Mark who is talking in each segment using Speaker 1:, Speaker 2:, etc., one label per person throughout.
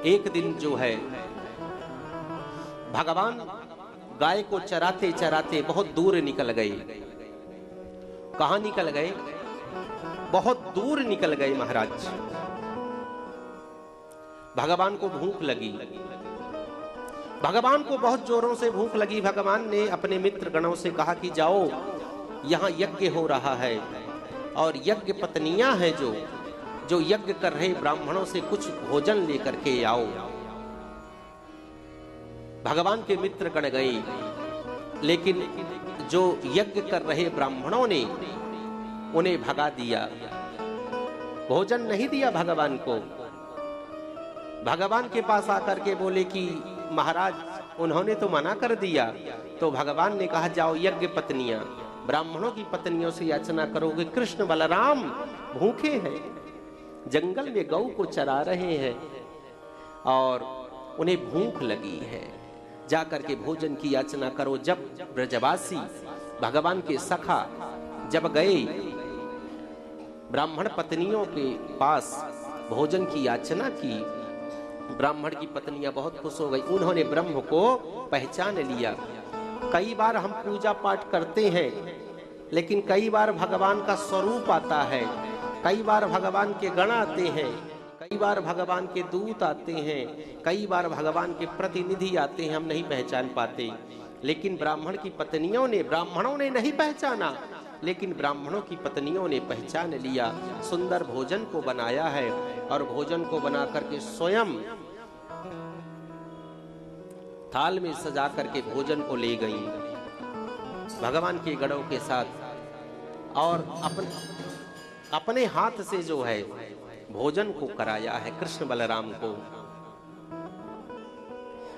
Speaker 1: एक दिन जो है भगवान गाय को चराते चराते बहुत दूर निकल गए। कहां निकल गए? बहुत दूर निकल गए महाराज। भगवान को भूख लगी, भगवान को बहुत जोरों से भूख लगी। भगवान ने अपने मित्र गणों से कहा कि जाओ, यहां यज्ञ हो रहा है और यज्ञ पत्नियां हैं जो यज्ञ कर रहे ब्राह्मणों से कुछ भोजन लेकर के आओ। भगवान के मित्र गण गए, लेकिन जो यज्ञ कर रहे ब्राह्मणों ने उन्हें भगा दिया, भोजन नहीं दिया भगवान को। भगवान के पास आकर के बोले कि महाराज उन्होंने तो मना कर दिया। तो भगवान ने कहा जाओ, यज्ञ पत्नियां ब्राह्मणों की पत्नियों से याचना करोगे। कृष्ण बलराम भूखे हैं, जंगल में गौ को चरा रहे हैं और उन्हें भूख लगी है, जाकर के भोजन की याचना करो। जब ब्रजवासी भगवान के सखा जब गए ब्राह्मण पत्नियों के पास भोजन की याचना की, ब्राह्मण की पत्नियां बहुत खुश हो गई। उन्होंने ब्रह्म को पहचान लिया। कई बार हम पूजा पाठ करते हैं, लेकिन कई बार भगवान का स्वरूप आता है, कई बार भगवान के गण आते हैं, कई बार भगवान के दूत आते हैं, कई बार भगवान के प्रतिनिधि आते हैं, हम नहीं पहचान पाते। लेकिन ब्राह्मण की पत्नियों ने, ब्राह्मणों ने नहीं पहचाना, लेकिन ब्राह्मणों की पत्नियों ने पहचान लिया। सुंदर भोजन को बनाया है और भोजन को बना करके स्वयं थाल में सजा करके भोजन को ले गई भगवान के गणों के साथ, और अपने हाथ से जो है भोजन को कराया है कृष्ण बलराम को।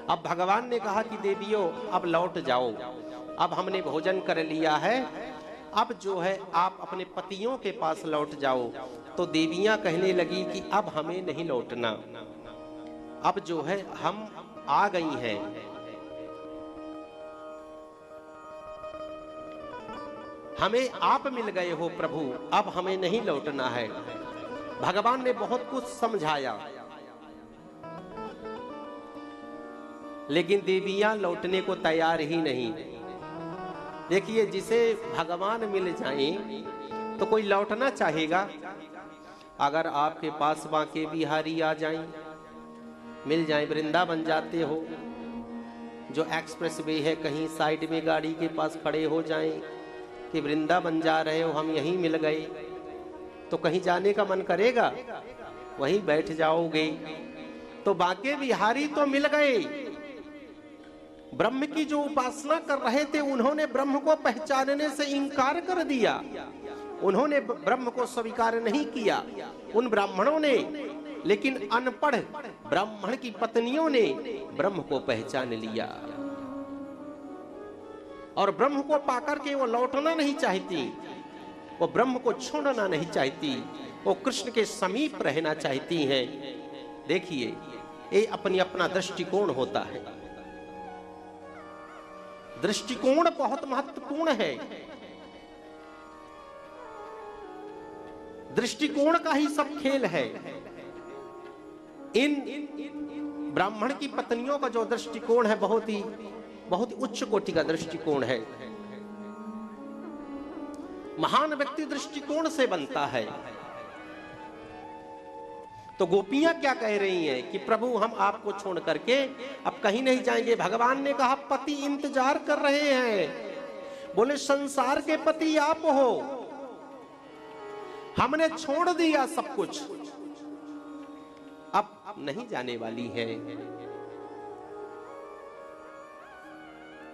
Speaker 1: अब भगवान ने कहा कि देवियों अब लौट जाओ, अब हमने भोजन कर लिया है, अब जो है आप अपने पतियों के पास लौट जाओ। तो देवियां कहने लगी कि अब हमें नहीं लौटना, अब जो है हम आ गई हैं, हमें आप मिल गए हो प्रभु, अब हमें नहीं लौटना है। भगवान ने बहुत कुछ समझाया, लेकिन देवियां लौटने को तैयार ही नहीं। देखिए, जिसे भगवान मिल जाएं तो कोई लौटना चाहेगा। अगर आपके पास बांके बिहारी आ जाएं, मिल जाएं, वृंदावन जाते हो, जो एक्सप्रेस वे है कहीं साइड में गाड़ी के पास खड़े हो जाएं कि वृंदावन जा रहे हो, हम यहीं मिल गए, तो कहीं जाने का मन करेगा? वहीं बैठ जाओगे। तो बांके बिहारी तो मिल गए, ब्रह्म की जो उपासना कर रहे थे उन्होंने ब्रह्म को पहचानने से इनकार कर दिया, उन्होंने ब्रह्म को स्वीकार नहीं किया उन ब्राह्मणों ने। लेकिन अनपढ़ ब्राह्मण की पत्नियों ने ब्रह्म को पहचान लिया और ब्रह्म को पाकर के वो लौटना नहीं चाहती, वो ब्रह्म को छोड़ना नहीं चाहती, वो कृष्ण के समीप रहना चाहती हैं। देखिए, ये अपना दृष्टिकोण होता है। दृष्टिकोण बहुत महत्वपूर्ण है। दृष्टिकोण का ही सब खेल है। इन ब्राह्मण की पत्नियों का जो दृष्टिकोण है बहुत ही उच्च कोटि का दृष्टिकोण है। महान व्यक्ति दृष्टिकोण से बनता है। तो गोपियां क्या कह रही हैं कि प्रभु हम आपको छोड़ करके अब कहीं नहीं जाएंगे। भगवान ने कहा पति इंतजार कर रहे हैं। बोले संसार के पति आप हो, हमने छोड़ दिया सब कुछ, अब नहीं जाने वाली है।